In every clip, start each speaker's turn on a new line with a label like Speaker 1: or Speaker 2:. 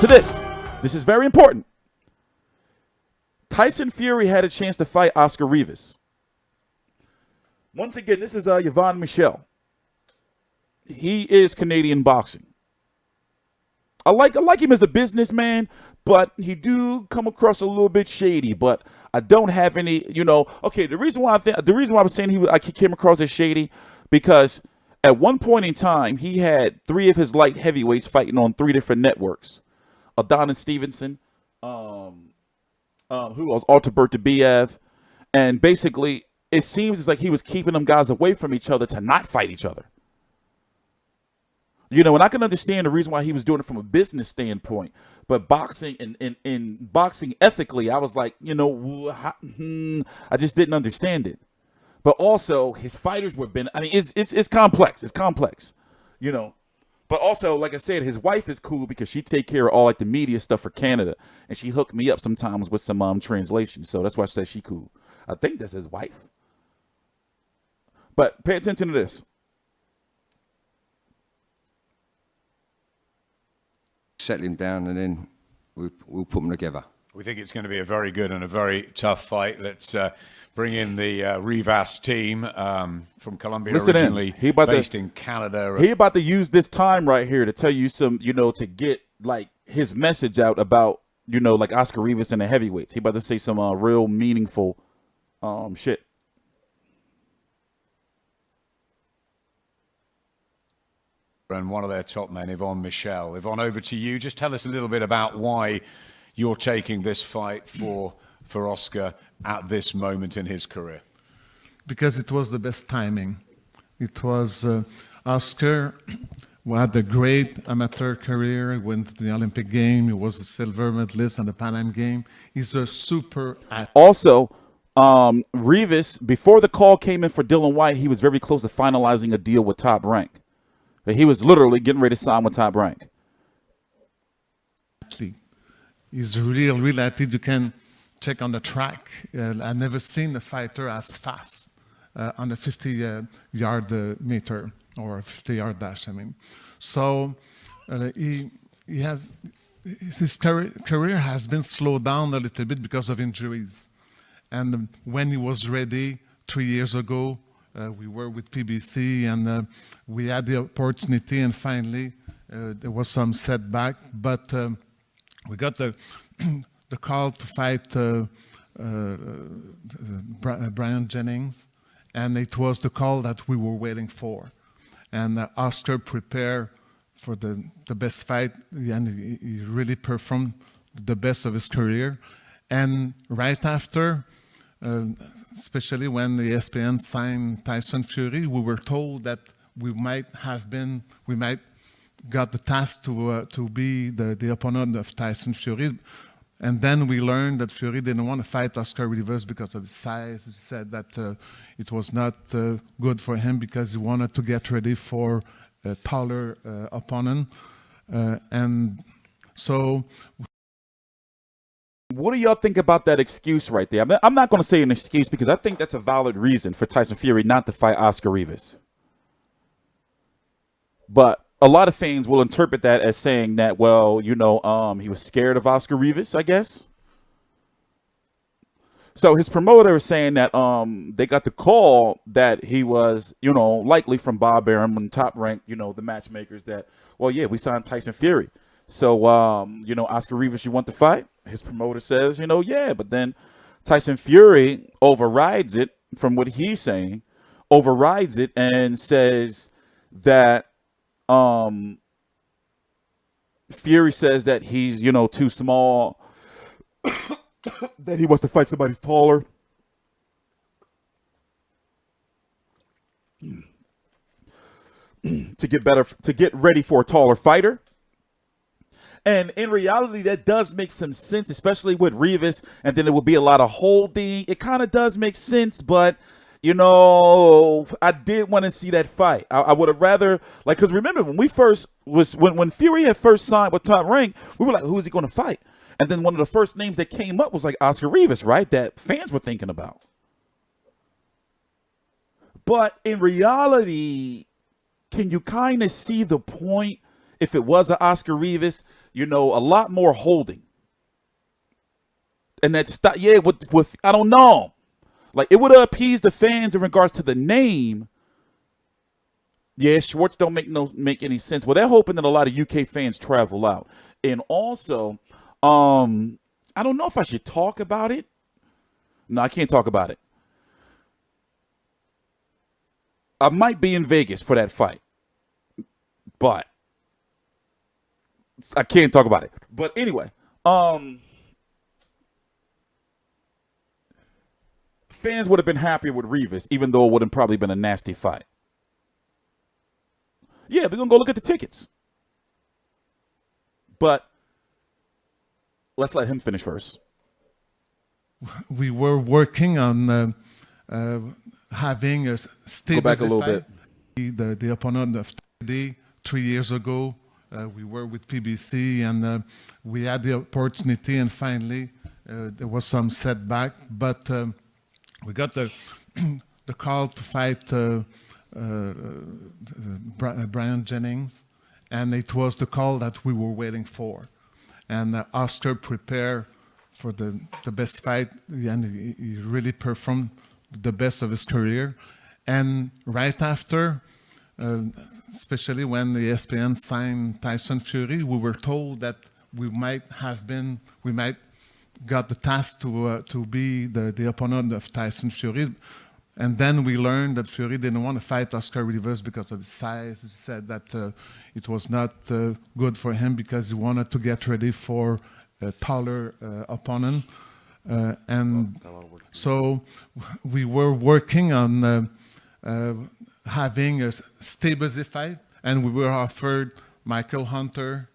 Speaker 1: to this. This is very important. Tyson Fury had a chance to fight Oscar Rivas. Once again, this is Yvonne Michel. He is Canadian boxing. I like him as a businessman, but he do come across a little bit shady. But I don't have any, Okay, the reason why I was saying I came across as shady, because at one point in time he had 3 of his light heavyweights fighting on 3 different networks. Adonis Stevenson, who was Artubert Debiev, and basically it seems it's like he was keeping them guys away from each other to not fight each other. And I can understand the reason why he was doing it from a business standpoint, but boxing and boxing ethically, I was like, I just didn't understand it. But also, his fighters were it's complex. It's complex, But also, like I said, his wife is cool because she take care of all like the media stuff for Canada, and she hooked me up sometimes with some translation. So that's why I said she cool. I think that's his wife. But pay attention to this.
Speaker 2: Settling down, and then we'll put them together.
Speaker 3: We think it's going to be a very good and a very tough fight. Let's bring in the Rivas team from Colombia, originally based in Canada.
Speaker 1: He about to use this time right here to tell you some, to get like his message out about, like Oscar Rivas and the heavyweights. He about to say some real meaningful shit.
Speaker 3: And one of their top men, Yvonne Michel. Yvonne, over to you. Just tell us a little bit about why you're taking this fight for Oscar at this moment in his career.
Speaker 4: Because it was the best timing. It was Oscar who had a great amateur career, went to the Olympic game, he was a silver medalist on the Pan Am game. He's a super athlete.
Speaker 1: Also, Rivas, before the call came in for Dylan Whyte, he was very close to finalizing a deal with Top Rank. He was literally getting ready to sign with Top Rank.
Speaker 4: He's real athlete. You can check on the track. I've never seen a fighter as fast on a 50-yard meter or 50-yard dash. So his career has been slowed down a little bit because of injuries. And when he was ready 3 years ago, we were with PBC, and we had the opportunity, and finally there was some setback, but we got the call to fight Brian Jennings, and it was the call that we were waiting for. And Oscar prepared for the best fight, and he really performed the best of his career. And right after, especially when the ESPN signed Tyson Fury, we were told that we might got the task to be the opponent of Tyson Fury. And then we learned that Fury didn't want to fight Oscar Rivas because of his size. He said that it was not good for him because he wanted to get ready for a taller opponent. And so...
Speaker 1: What do y'all think about that excuse right there? I'm not going to say an excuse because I think that's a valid reason for Tyson Fury not to fight Oscar Rivas. But a lot of fans will interpret that as saying that, well, he was scared of Oscar Rivas, I guess. So his promoter is saying that they got the call that he was, likely from Bob Arum and Top Rank, the matchmakers that, well, yeah, we signed Tyson Fury. So, Oscar Rivas, you want to fight? His promoter says, yeah. But then Tyson Fury overrides it from what he's saying, overrides it and says that Fury says that he's, too small, that he wants to fight somebody who's taller. to get ready for a taller fighter. And in reality, that does make some sense, especially with Rivas. And then it will be a lot of holding. It kind of does make sense, but I did want to see that fight. I would have rather, because remember when when Fury had first signed with Top Rank, we were like, who is he going to fight? And then one of the first names that came up was like Oscar Rivas, right? That fans were thinking about. But in reality, can you kind of see the point? if it was an Oscar Rivas, you know, a lot more holding. And that's, yeah, with I don't know. Like, it would appease the fans in regards to the name. Yeah, Schwartz don't make any sense. Well, they're hoping that a lot of UK fans travel out. And also, I don't know if I should talk about it. No, I can't talk about it. I might be in Vegas for that fight, but I can't talk about it. But anyway, fans would have been happier with Rivas, even though it would have probably been a nasty fight. Yeah, we're going to go look at the tickets. But let's let him finish first.
Speaker 4: We were working on having a stable
Speaker 1: Go back a little
Speaker 4: fight. The opponent of today, 3 years ago, we were with PBC, and we had the opportunity, and finally there was some setback, but we got the call to fight Brian Jennings, and it was the call that we were waiting for. And Oscar prepared for the best fight, and he really performed the best of his career. And right after, especially when the ESPN signed Tyson Fury, we were told that we might got the task to be the opponent of Tyson Fury. And then we learned that Fury didn't want to fight Oscar Rivas because of his size. He said that it was not good for him because he wanted to get ready for a taller opponent. And so we were working on having a stable fight, and we were offered Michael Hunter,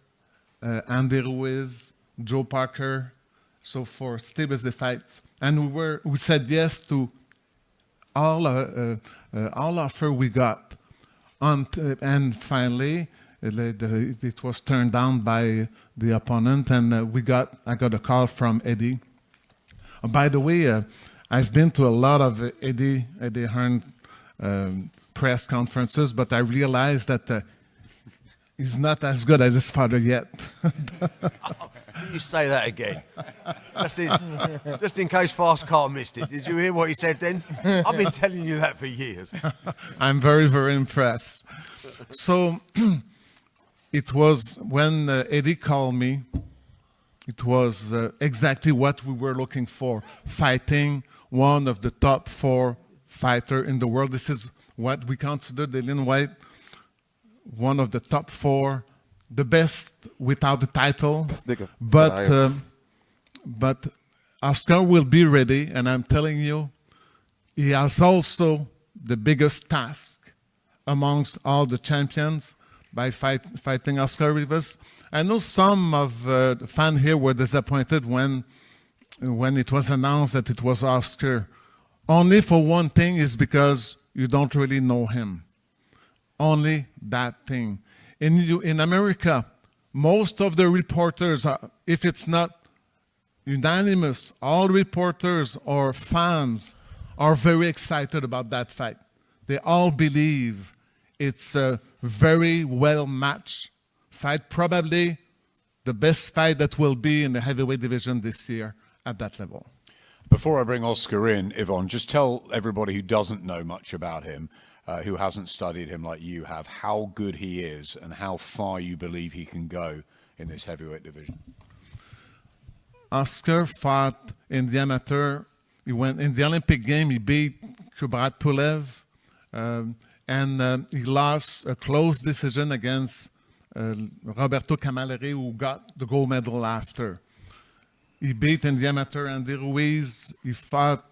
Speaker 4: Andy Ruiz, Joe Parker, so for stable fights. And we said yes to all offer we got, and finally it was turned down by the opponent, and I got a call from Eddie. By the way, I've been to a lot of Eddie Hearn press conferences, but I realized that he's not as good as his father yet.
Speaker 5: You say that again. Just in case Fast Car missed it. Did you hear what he said then? I've been telling you that for years.
Speaker 4: I'm very, very impressed. So it was when Eddie called me, it was exactly what we were looking for, fighting one of the top 4 fighters in the world. This is what we consider Dillian Whyte, one of the top 4, the best without the title. But Oscar will be ready, and I'm telling you, he has also the biggest task amongst all the champions by fighting Oscar Rivas. I know some of the fans here were disappointed when it was announced that it was Oscar. Only for one thing, is because you don't really know him. Only that thing. In America, most of the reporters, if it's not unanimous, all reporters or fans are very excited about that fight. They all believe it's a very well-matched fight, probably the best fight that will be in the heavyweight division this year at that level.
Speaker 3: Before I bring Oscar in, Yvonne, just tell everybody who doesn't know much about him, who hasn't studied him like you have, how good he is and how far you believe he can go in this heavyweight division.
Speaker 4: Oscar fought in the amateur. He went in the Olympic game. He beat Kubrat Pulev, and he lost a close decision against Roberto Camilleri, who got the gold medal after. He beat in the amateur Andy Ruiz. He fought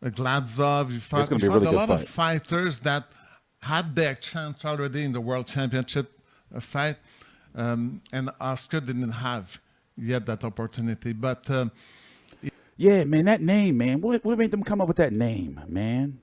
Speaker 4: Gladzov. He fought
Speaker 1: a
Speaker 4: lot of fighters that had their chance already in the World Championship fight, and Oscar didn't have yet that opportunity. But
Speaker 1: yeah, man, that name, man. What made them come up with that name, man?